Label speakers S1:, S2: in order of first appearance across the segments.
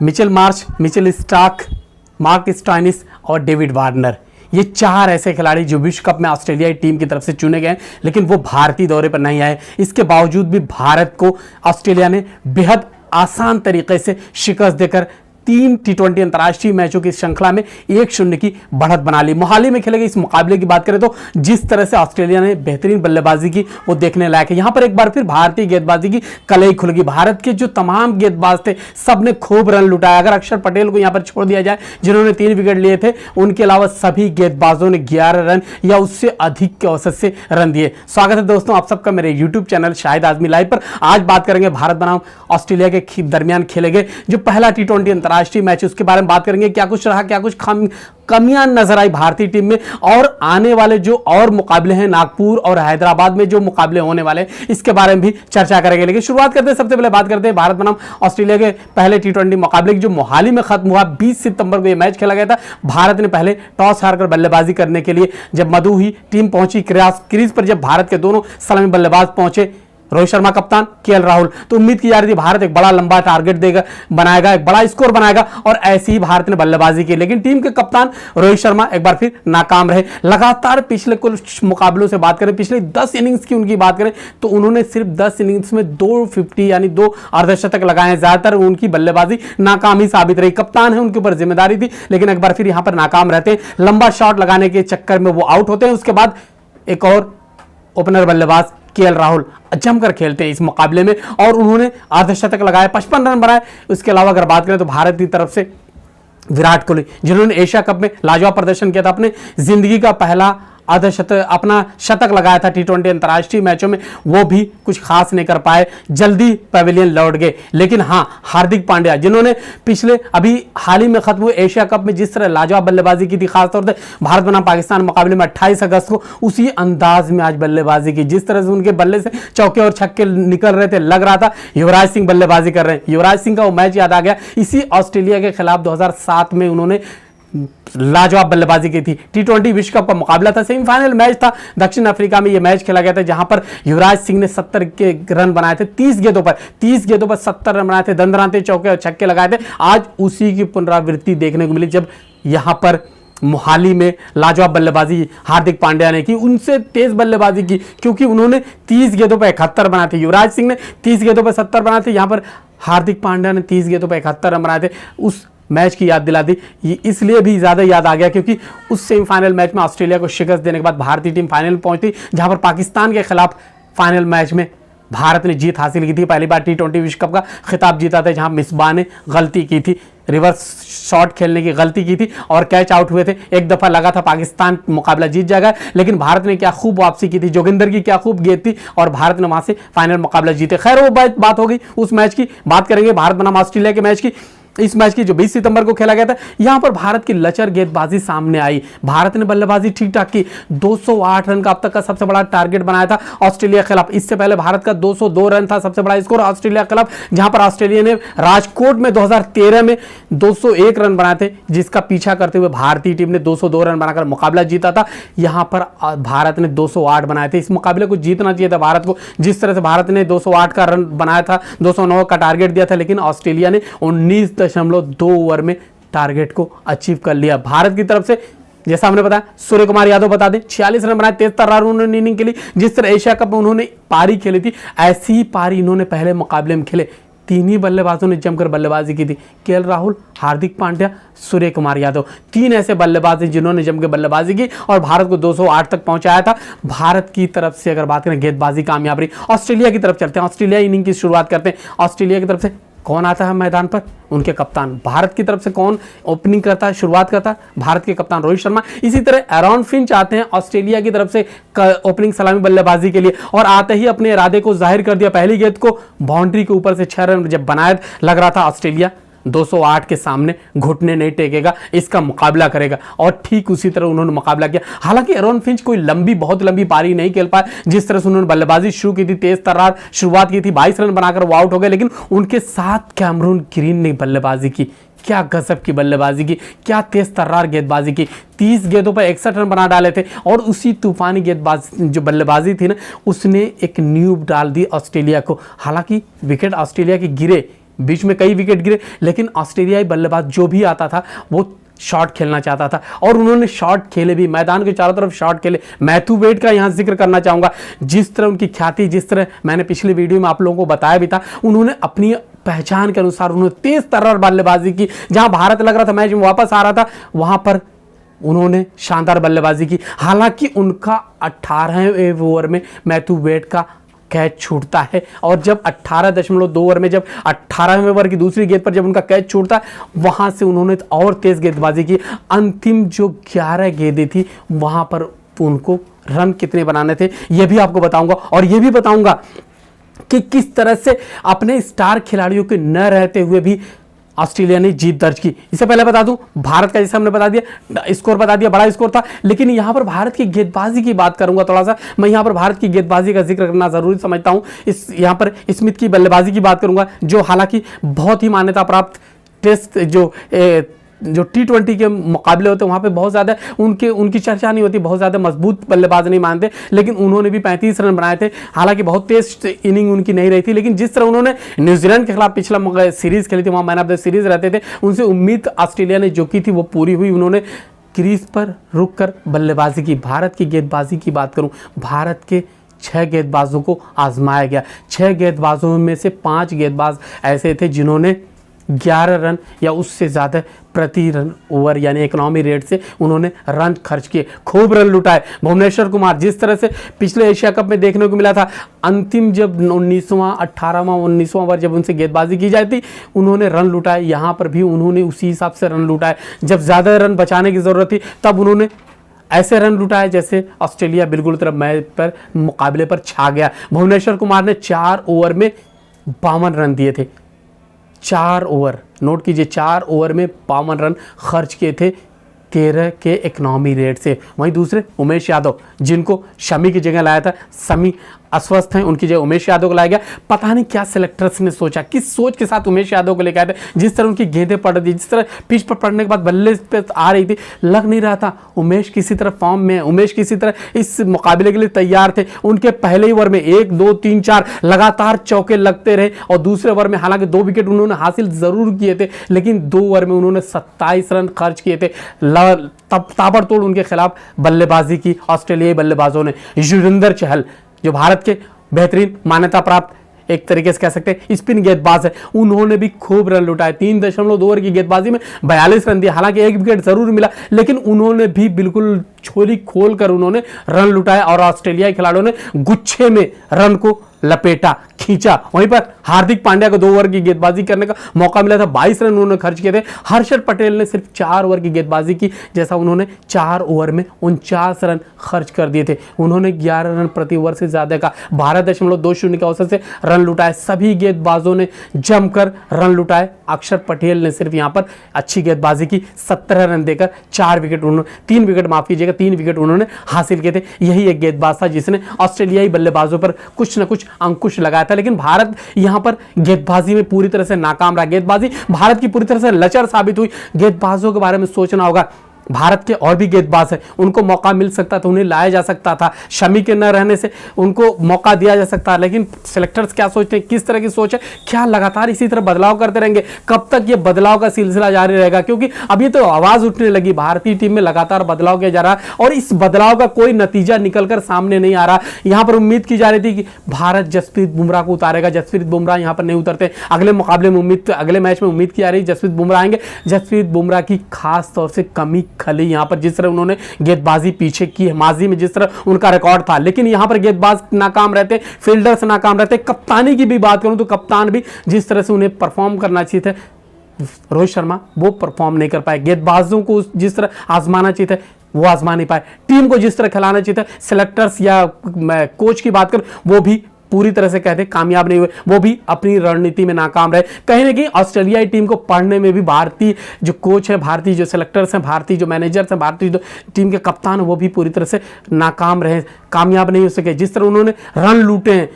S1: Mitchell Marsh, Mitchell Starc, mark Stoinis और David Warner, ये 4 ऐसे खिलाड़ी जो विश्व कप में ऑस्ट्रेलियाई टीम की तरफ से चुने गए, लेकिन वो भारतीय दौरे पर नहीं आए। इसके बावजूद भी भारत को ऑस्ट्रेलिया ने बेहद आसान तरीके से शिकस्त देकर 3 T20 अंतर्राष्ट्रीय मैचों की श्रृंखला में 1-0 की बढ़त बना ली। मोहाली में खेले गए इस मुकाबले की बात करें तो जिस तरह से ऑस्ट्रेलिया ने बेहतरीन बल्लेबाजी की वो देखने लायक है। यहां पर एक बार फिर भारतीय गेंदबाजी की कलई खुल गई। भारत के जो तमाम गेंदबाज थे सबने खूब रन लुटाया। अगर अक्षर पटेल को यहां पर छोड़ दिया जाए जिन्होंने 3 विकेट लिए थे, उनके अलावा सभी गेंदबाजों ने 11 रन या उससे अधिक के औसत से रन दिए। स्वागत है दोस्तों आप सबका मेरे YouTube channel Shahid Azmi live पर। आज बात करेंगे भारत बनाम ऑस्ट्रेलिया के दरमियान खेले गए जो पहला T20 अंतर्राष्ट्रीय मैच, उसके बारे में बात करेंगे। क्या कुछ रहा, क्या कुछ कमियां नजर आई भारतीय टीम में, और आने वाले जो और मुकाबले हैं नागपुर और हैदराबाद में जो मुकाबले होने वाले हैं इसके बारे में भी चर्चा करेंगे। लेकिन शुरुआत करते हैं, सबसे पहले बात करते हैं भारत बनाम ऑस्ट्रेलिया के पहले T20 मुकाबले की जो मोहाली में खत्म हुआ। 20 सितंबर को यह मैच खेला गया था। भारत ने पहले टॉस हारकर बल्लेबाजी करने के लिए जब मधु ही टीम पहुंची क्रीज पर, जब भारत के दोनों सलामी बल्लेबाज पहुंचे, रोहित शर्मा कप्तान, केएल राहुल, तो उम्मीद की जा रही थी भारत एक बड़ा लंबा टारगेट देगा, बनाएगा, एक बड़ा स्कोर बनाएगा, और ऐसी ही भारत ने बल्लेबाजी की। लेकिन टीम के कप्तान रोहित शर्मा एक बार फिर नाकाम रहे। लगातार पिछले कुछ मुकाबलों से बात करें, पिछले 10 इनिंग्स की उनकी बात करें तो उन्होंने सिर्फ 10 इनिंग्स में 250 यानी 2 अर्धशतक लगाए हैं। ज्यादातर उनकी बल्लेबाजी नाकाम ही साबित रही। कप्तान है, उनके ऊपर जिम्मेदारी थी, लेकिन एक बार फिर यहां पर नाकाम रहते हैं। लंबा शॉट लगाने के चक्कर में वो आउट होते हैं। उसके बाद एक और ओपनर बल्लेबाज केएल राहुल जमकर खेलते हैं इस मुकाबले में और उन्होंने अर्धशतक लगाए, 55 रन बनाए। उसके अलावा अगर बात करें तो भारत की तरफ से विराट कोहली, जिन्होंने एशिया कप में लाजवाब प्रदर्शन किया था, अपने जिंदगी का पहला अर्धशतक, अपना शतक लगाया था T20 अंतर्राष्ट्रीय मैचों में, वो भी कुछ खास नहीं कर पाए, जल्दी पवेलियन लौट गए। लेकिन हां, हार्दिक पांड्या, जिन्होंने पिछले अभी हाल ही में खत्म हुए एशिया कप में जिस तरह लाजवाब बल्लेबाजी की थी, खासतौर से भारत बनाम पाकिस्तान मुकाबले में 28 अगस्त को, उसी अंदाज में आज बल्लेबाजी की। जिस तरह से उनके बल्ले से चौके और छक्के निकल रहे थे, लग रहा था युवराज सिंह बल्लेबाजी कर रहे हैं। युवराज सिंह का वो मैच याद आ गया, इसी ऑस्ट्रेलिया के खिलाफ 2007 में उन्होंने लाजवाब बल्लेबाजी की थी। T20 विश्व कप का मुकाबला था, सेमीफाइनल मैच था, दक्षिण अफ्रीका में यह मैच खेला गया था, जहां पर युवराज सिंह ने 70 के रन बनाए थे 30 गेंदों पर 70 रन बनाए थे, दंदनाते चौके और छक्के लगाए थे। आज उसी की पुनरावृत्ति देखने को मिली जब यहां पर मोहाली में लाजवाब बल्लेबाजी हार्दिक पांड्या ने की, उनसे तेज बल्लेबाजी की, क्योंकि उन्होंने 30 गेंदों पर 71 बनाए थे। युवराज सिंह ने 30 गेंदों पर 70 बनाए थे, यहां पर हार्दिक पांड्या ने 30 गेंदों पर 71 रन बनाए थे। उस मैच की याद दिला दी, ये इसलिए भी ज्यादा याद आ गया क्योंकि उस सेमीफाइनल मैच में ऑस्ट्रेलिया को शिकस्त देने के बाद भारतीय टीम फाइनल में पहुंची, जहां पर पाकिस्तान के खिलाफ फाइनल मैच में भारत ने जीत हासिल की थी। पहली बार T20 विश्व कप का खिताब जीता था, जहां मिसबाह ने गलती की थी, रिवर्स शॉट खेलने की गलती की थी और कैच आउट हुए थे। एक दफा लगा था पाकिस्तान मुकाबला जीत जाएगा, लेकिन भारत ने क्या खूब वापसी की थी, जोगिंदर की क्या खूब गेंद थी और भारत ने वहां से फाइनल मुकाबला जीते। खैर वो बात हो गई उस मैच की। बात करेंगे भारत बनाम ऑस्ट्रेलिया के मैच की। इस मैच की जो 20 सितंबर को खेला गया था, यहां पर भारत की लचर गेंदबाजी सामने आई। भारत ने बल्लेबाजी ठीक ठाक की, 208 रन का अब तक का सबसे बड़ा टारगेट बनाया था ऑस्ट्रेलिया के खिलाफ। इससे पहले भारत का 202 रन था सबसे बड़ा स्कोर ऑस्ट्रेलिया के खिलाफ, जहां पर ऑस्ट्रेलिया ने राजकोट में 2013 में 201 रन बनाए थे, जिसका पीछा करते हुए भारतीय टीम ने 202 रन बनाकर मुकाबला जीता था। यहां पर भारत ने 208 बनाए थे। इस मुकाबले को जीतना चाहिए था भारत को, जिस तरह से भारत ने 208 का रन बनाया था, 209 का टारगेट दिया था, लेकिन ऑस्ट्रेलिया ने 19.2 ओवर में टारगेट को अचीव कर लिया। भारत की तरफ से जैसा हमने बताया, सूर्य कुमार यादव बता दें 46 रन बनाए, 73 रन उन्होंने इनिंग के लिए। जिस तरह एशिया कप में उन्होंने पारी खेली थी, ऐसी ही पारी इन्होंने पहले मुकाबले में खेले। 3 ही बल्लेबाजों ने जमकर बल्लेबाजी की थी, केएल राहुल, हार्दिक पांड्या, सूर्य कुमार यादव, 3 ऐसे बल्लेबाज जिन्होंने जमकर बल्लेबाजी की और भारत को 208 तक पहुंचाया था। भारत की तरफ से अगर बात करें गेंदबाजी कामयाब रही। ऑस्ट्रेलिया की तरफ चलते हैं, ऑस्ट्रेलिया इनिंग की शुरुआत करते हैं। ऑस्ट्रेलिया की तरफ से कौन आता है मैदान पर? उनके कप्तान। भारत की तरफ से कौन ओपनिंग करता है, शुरुआत करता है? भारत के कप्तान रोहित शर्मा। इसी तरह एरॉन फिंच आते हैं ऑस्ट्रेलिया की तरफ से ओपनिंग सलामी बल्लेबाजी के लिए और आते ही अपने इरादे को जाहिर कर दिया। पहली गेंद को बाउंड्री के ऊपर से 6 रन जब बनाया, लग रहा था ऑस्ट्रेलिया 208 के सामने घुटने नहीं टेकेगा, इसका मुकाबला करेगा, और ठीक उसी तरह उन्होंने मुकाबला किया। हालांकि एरॉन फिंच कोई बहुत लंबी पारी नहीं खेल पाए। जिस तरह से उन्होंने बल्लेबाजी शुरू की थी, तेज तर्रार शुरुआत की थी, 22 रन बनाकर वो आउट हो गए, लेकिन उनके साथ कैमरून ग्रीन ने बल्लेबाजी की। क्या गजब की बल्लेबाजी की, क्या तेज तर्रार गेंदबाजी की। 30 गेंदों पर 61 रन बना डाले थे और उसी तूफानी गेंदबाज जो बल्लेबाजी थी ना, उसने एक नींव डाल दी ऑस्ट्रेलिया को। हालांकि विकेट ऑस्ट्रेलिया के गिरे, बीच में कई विकेट गिरे, लेकिन ऑस्ट्रेलियाई बल्लेबाज जो भी आता था वो शॉट खेलना चाहता था और उन्होंने शॉट खेले भी, मैदान के चारों तरफ शॉट खेले। मैथ्यू वेड का यहां जिक्र करना चाहूंगा, जिस तरह उनकी ख्याति, जिस तरह मैंने पिछली वीडियो में आप लोगों को बताया भी था, उन्होंने अपनी पहचान के अनुसार उन्होंने तेज तर्रार बल्लेबाजी की। जहां भारत लग रहा था मैच में वापस आ रहा था, वहां पर उन्होंने शानदार बल्लेबाजी की। हालांकि उनका 18वें ओवर में मैथ्यू वेड का कैच छूटता है और जब 18.2 ओवर में जब 18वें ओवर की दूसरी गेंद पर जब उनका कैच छूटता है, वहां से उन्होंने और तेज गेंदबाजी की। अंतिम जो 11 गेंदें थी वहां पर उनको रन कितने बनाने थे यह भी आपको बताऊंगा, और यह भी बताऊंगा कि किस तरह से अपने स्टार खिलाड़ियों के न रहते हुए भी ऑस्ट्रेलिया ने जीत दर्ज की। इससे पहले बता दूं, भारत का जैसे हमने बता दिया, स्कोर बता दिया, बड़ा स्कोर था, लेकिन यहां पर भारत की गेंदबाजी की बात करूंगा थोड़ा सा। मैं यहां पर भारत की गेंदबाजी का जिक्र करना जरूरी समझता हूं। यहां पर स्मिथ की बल्लेबाजी की बात करूंगा, जो हालांकि बहुत ही मान्यता प्राप्त टेस्ट जो T20 के मुकाबले होते हैं वहाँ पे बहुत ज़्यादा उनकी चर्चा नहीं होती, बहुत ज़्यादा मजबूत बल्लेबाज नहीं मानते, लेकिन उन्होंने भी 35 रन बनाए थे। हालांकि बहुत तेज इनिंग उनकी नहीं रही थी, लेकिन जिस तरह उन्होंने न्यूजीलैंड के खिलाफ पिछला सीरीज़ खेली थी, वहाँ मैन ऑफ द सीरीज़ रहते थे, उनसे उम्मीद ऑस्ट्रेलिया ने जो की थी वो पूरी हुई। उन्होंने क्रीज पर रुक कर बल्लेबाजी की। भारत की गेंदबाजी की बात करूँ, भारत के 6 गेंदबाजों को आजमाया गया। 6 गेंदबाजों में से 5 गेंदबाज ऐसे थे जिन्होंने 11 रन या उससे ज़्यादा प्रति रन ओवर यानी इकोनॉमी रेट से उन्होंने रन खर्च किए, खूब रन लुटाए। भुवनेश्वर कुमार, जिस तरह से पिछले एशिया कप में देखने को मिला था, अंतिम जब 19वां 18वां 19वां ओवर जब उनसे गेंदबाजी की जाती, उन्होंने रन लुटाए। यहाँ पर भी उन्होंने उसी हिसाब से रन लुटाए। जब ज़्यादा रन बचाने की ज़रूरत थी तब उन्होंने ऐसे रन लुटाए जैसे ऑस्ट्रेलिया बिल्कुल तरफ मैच पर मुकाबले पर छा गया। भुवनेश्वर कुमार ने 4 ओवर में 52 रन दिए थे। 4 ओवर, नोट कीजिए, 4 ओवर में 52 रन खर्च किए थे 13 के इकोनॉमी रेट से। वहीं दूसरे उमेश यादव, जिनको शमी की जगह लाया था, शमी अस्वस्थ हैं, उनकी जगह उमेश यादव को लाया गया। पता नहीं क्या सिलेक्टर्स ने सोचा, किस सोच के साथ उमेश यादव को लेकर आए थे। जिस तरह उनकी गेंदें पड़ रही थी, जिस तरह पिच पर पड़ने के बाद बल्ले पे आ रही थी, लग नहीं रहा था उमेश किसी तरह फॉर्म में है, उमेश किसी तरह इस मुकाबले के लिए तैयार थे। उनके पहले ही ओवर में 1 2 3 4 लगातार चौके लगते रहे और दूसरे ओवर में हालांकि 2 विकेट उन्होंने हासिल जरूर किए थे, लेकिन 2 ओवर में उन्होंने 27 रन खर्च किए थे। तब ताबड़तोड़ उनके खिलाफ बल्लेबाजी की ऑस्ट्रेलियाई बल्लेबाजों ने। युजवेंद्र चहल, जो भारत के बेहतरीन मान्यता प्राप्त एक तरीके से कह सकते हैं स्पिन गेंदबाज है, उन्होंने भी खूब रन लुटाए। 3.2 ओवर की गेंदबाजी में 42 रन दिए। हालांकि 1 विकेट जरूर मिला, लेकिन उन्होंने भी बिल्कुल छोली खोल कर उन्होंने रन लुटाए और ऑस्ट्रेलियाई खिलाड़ियों ने गुच्छे में रन को लपेटा, खींचा। वहीं पर हार्दिक पांड्या को 2 ओवर की गेंदबाजी करने का मौका मिला था, 22 रन उन्होंने खर्च किए थे। हर्षद पटेल ने सिर्फ 4 ओवर की गेंदबाजी की, जैसा उन्होंने 4 ओवर में 49 रन खर्च कर दिए थे। उन्होंने 11 रन प्रति ओवर से ज्यादा का 12.20 के औसत से रन लुटाए। सभी गेंदबाजों ने जमकर रन लुटाए। अक्षर पटेल ने सिर्फ यहां पर अच्छी गेंदबाजी की, 17 रन देकर 3 विकेट उन्होंने हासिल किए थे। यही एक गेंदबाज था जिसने ऑस्ट्रेलियाई बल्लेबाजों पर कुछ न कुछ अंकुश लगाया था, लेकिन भारत यहां पर गेंदबाजी में पूरी तरह से नाकाम रहा। गेंदबाजी भारत की पूरी तरह से लचर साबित हुई। गेंदबाजों के बारे में सोचना होगा, भारत के और भी गेंदबाज हैं, उनको मौका मिल सकता था, उन्हें लाया जा सकता था। शमी के न रहने से उनको मौका दिया जा सकता है, लेकिन सिलेक्टर्स क्या सोचते हैं, किस तरह की सोच है, क्या लगातार इसी तरह बदलाव करते रहेंगे? कब तक ये बदलाव का सिलसिला जारी रहेगा? क्योंकि अभी तो आवाज उठने लगी, भारतीय टीम में लगातार बदलाव किया जा रहा है और इस बदलाव का कोई नतीजा निकलकर सामने नहीं आ रहा। यहां पर उम्मीद की जा रही थी कि भारत जसप्रीत बुमराह को उतारेगा, जसप्रीत बुमराह यहां पर नहीं उतरते। अगले मुकाबले में अगले मैच में उम्मीद की जा रही जसप्रीत बुमराह आएंगे। जसप्रीत बुमराह की खास तौर से कमी खली यहां पर, जिस तरह उन्होंने गेंदबाजी पीछे की है, माजी में जिस तरह उनका रिकॉर्ड था, लेकिन यहां पर गेंदबाज नाकाम रहते, फील्डर्स नाकाम रहते। कप्तानी की भी बात करूं तो कप्तान भी जिस तरह से उन्हें परफॉर्म करना चाहिए था, रोहित शर्मा, वो परफॉर्म नहीं कर पाए। गेंदबाजों को जिस तरह आजमाना चाहिए था वो आजमा नहीं पाए। टीम को जिस तरह खिलाना चाहिए था, सिलेक्टर्स या कोच की बात कर, वो भी पूरी तरह से कहते कामयाब नहीं हुए, वो भी अपनी रणनीति में नाकाम रहे। कहीं ना कहीं ऑस्ट्रेलियाई टीम को पढ़ने में भी भारतीय जो कोच है, भारतीय जो सिलेक्टर्स हैं, भारतीय जो मैनेजर्स हैं, भारतीय जो टीम के कप्तान हैं, वो भी पूरी तरह से नाकाम रहे, कामयाब नहीं हो सके। जिस तरह उन्होंने रन लूटे हैं,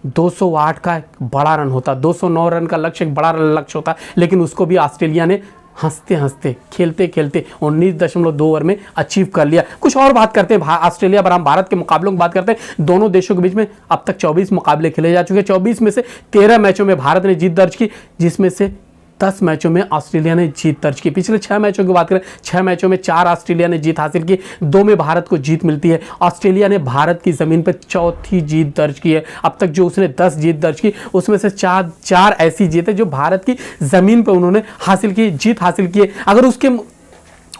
S1: 208 का एक बड़ा रन होता, 209 रन का लक्ष्य एक बड़ा लक्ष्य होता, लेकिन उसको भी ऑस्ट्रेलिया ने हंसते हंसते खेलते खेलते 19.2 ओवर में अचीव कर लिया। कुछ और बात करते हैं ऑस्ट्रेलिया बनाम भारत के मुकाबलों की बात करते हैं। दोनों देशों के बीच में अब तक 24 मुकाबले खेले जा चुके हैं। 24 में से 13 मैचों में भारत ने जीत दर्ज की, जिसमें से 10 मैचों में ऑस्ट्रेलिया ने जीत दर्ज की। पिछले 6 मैचों की बात करें, 6 मैचों में 4 ऑस्ट्रेलिया ने जीत हासिल की, 2 में भारत को जीत मिलती है। ऑस्ट्रेलिया ने भारत की ज़मीन पर चौथी जीत दर्ज की है। अब तक जो उसने 10 जीत दर्ज की, उसमें से 4 ऐसी जीत है जो भारत की ज़मीन पर उन्होंने हासिल की, जीत हासिल की है। अगर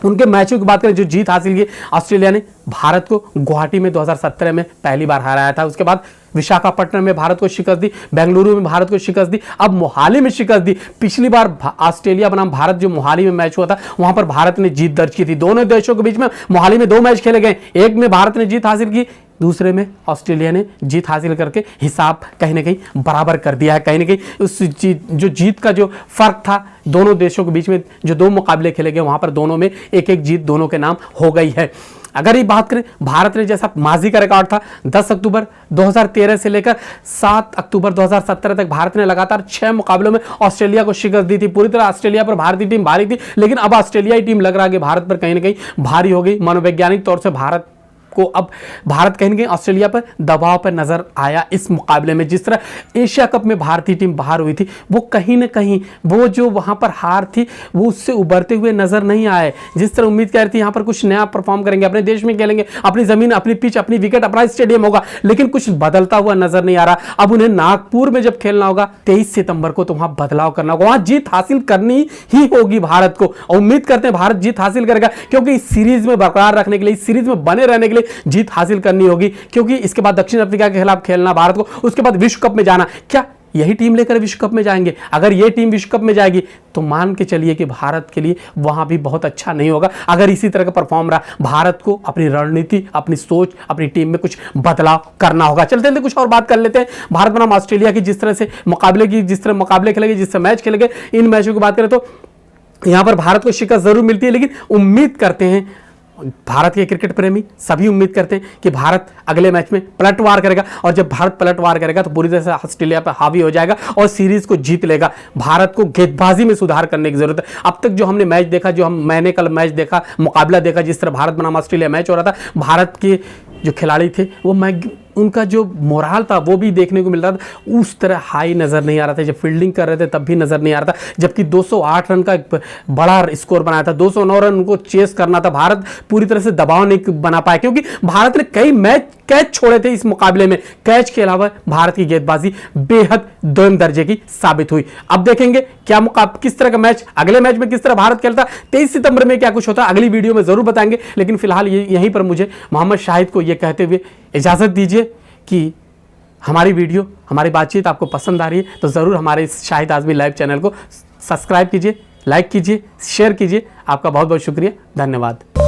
S1: उनके मैचों की बात करें जो जीत हासिल की, ऑस्ट्रेलिया ने भारत को गुवाहाटी में 2017 में पहली बार हराया था। उसके बाद विशाखापट्टनम में भारत को शिकस्त दी, बेंगलुरु में भारत को शिकस्त दी, अब मोहाली में शिकस्त दी। पिछली बार ऑस्ट्रेलिया बनाम भारत जो मोहाली में मैच हुआ था, वहां पर भारत ने जीत दर्ज की थी। दोनों देशों के बीच में मोहाली में 2 मैच खेले गए, एक में भारत ने जीत हासिल की, दूसरे में ऑस्ट्रेलिया ने जीत हासिल करके हिसाब कहीं ना कहीं बराबर कर दिया है। कहीं ना कहीं उस जीत का जो फर्क था दोनों देशों के बीच में, जो 2 मुकाबले खेले गए वहां पर दोनों में एक जीत दोनों के नाम हो गई है। अगर ये बात करें, भारत ने जैसा माजी का रिकॉर्ड था 10 अक्टूबर 2013 से लेकर 7 अक्टूबर 2017 तक भारत ने लगातार 6 मुकाबलों में ऑस्ट्रेलिया को शिकस्त दी थी। पूरी तरह ऑस्ट्रेलिया पर भारतीय टीम भारी थी, लेकिन अब ऑस्ट्रेलियाई टीम लग रहा है कि भारत पर कहीं ना कहीं भारी हो गई। मनोवैज्ञानिक तौर से अब भारत कहीं ना कहीं ऑस्ट्रेलिया पर दबाव पर नजर आया इस मुकाबले में। जिस तरह एशिया कप में भारतीय टीम बाहर हुई थी, वो कहीं ना कहीं वो जो वहां पर हार थी वो उससे उभरते हुए नजर नहीं आए। जिस तरह उम्मीद कर रही थी यहां पर कुछ नया परफॉर्म करेंगे, अपने देश में खेलेंगे, अपनी जमीन, अपनी पिच, अपनी विकेट, अपना स्टेडियम होगा, लेकिन कुछ बदलता हुआ नजर नहीं आ रहा। अब उन्हें नागपुर में जब खेलना होगा 23 सितंबर को, तो वहां बदलाव करना होगा, वहां जीत हासिल करनी ही होगी भारत को। और उम्मीद करते हैं भारत जीत हासिल करेगा, क्योंकि इस सीरीज में बरकरार रखने के लिए, इस सीरीज में बने रहने के लिए जीत हासिल करनी होगी। क्योंकि इसके बाद दक्षिण अफ्रीका के खिलाफ खेलना भारत को, उसके बाद विश्व कप में जाना। क्या यही टीम लेकर विश्व कप में जाएंगे? अगर ये टीम विश्व कप में जाएगी तो मान के चलिए कि भारत के लिए वहां भी बहुत अच्छा नहीं होगा। अगर इसी तरह का परफॉर्म रहा, भारत को अपनी रणनीति, अपनी सोच, अपनी टीम में कुछ बदलाव करना होगा। चलते हैं कुछ और बात कर लेते हैं भारत बनाम ऑस्ट्रेलिया की। जिस तरह मुकाबले खेले गए, जिस तरह मैच खेले गए, इन मैचों की बात करें तो यहां पर भारत को शिकस्त जरूर मिलती है, लेकिन उम्मीद करते हैं, भारत के क्रिकेट प्रेमी सभी उम्मीद करते हैं कि भारत अगले मैच में पलटवार करेगा, और जब भारत पलटवार करेगा तो पूरी तरह से ऑस्ट्रेलिया पर हावी हो जाएगा और सीरीज को जीत लेगा। भारत को गेंदबाजी में सुधार करने की जरूरत है। अब तक जो हमने मैच देखा, मैंने कल मैच देखा, मुकाबला देखा, जिस तरह भारत बनाम ऑस्ट्रेलिया मैच हो रहा था, भारत के जो खिलाड़ी थे वो उनका जो मोराल था वो भी देखने को मिल रहा था, उस तरह हाई नज़र नहीं आ रहा था। जब फील्डिंग कर रहे थे तब भी नज़र नहीं आ रहा था, जबकि 208 रन का एक बड़ा स्कोर बनाया था, 209 रन उनको चेस करना था। भारत पूरी तरह से दबाव नहीं बना पाया, क्योंकि भारत ने कई मैच कैच छोड़े थे इस मुकाबले में। कैच के अलावा भारत की गेंदबाजी बेहद दोयम दर्जे की साबित हुई। अब देखेंगे किस तरह का मैच, अगले मैच में किस तरह भारत खेलता, 23 सितंबर में क्या कुछ होता, अगली वीडियो में जरूर बताएंगे। लेकिन फिलहाल यहीं पर मुझे मोहम्मद शाहिद को यह कहते हुए इजाजत दीजिए कि हमारी वीडियो, हमारी बातचीत आपको पसंद आ रही है तो ज़रूर हमारे इस शाहिद आज़मी लाइव चैनल को सब्सक्राइब कीजिए, लाइक कीजिए, शेयर कीजिए। आपका बहुत बहुत शुक्रिया, धन्यवाद।